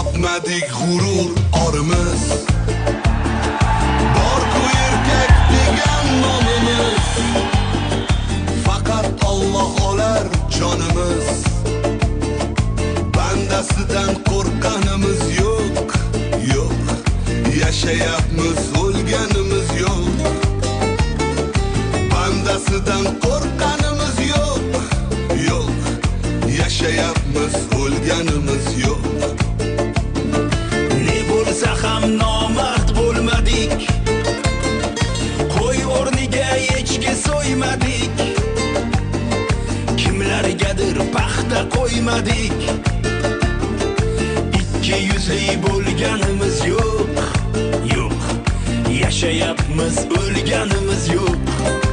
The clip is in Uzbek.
Sotmadik g'urur orimiz, bor-ku erkak degan nomimiz. Faqat Alloh olar jonimiz, bandasidan qo'rqqanimiz yo'q, yo'q. Yashayapmiz, o'lganimiz yo'q. Bandasidan qo'rqqanimiz yo'q, yo'q. Yashayapmiz, o'lganimiz yo'q. Ne bo'lsa ham nomard bo'lmadik, qo'y o'rniga echki so'ymadik, kimlargadir paxta qo'ymadik. Ikki yuzli bo'lganimiz yo'q, yo'q. Yashayapmiz, o'lganimiz yo'q.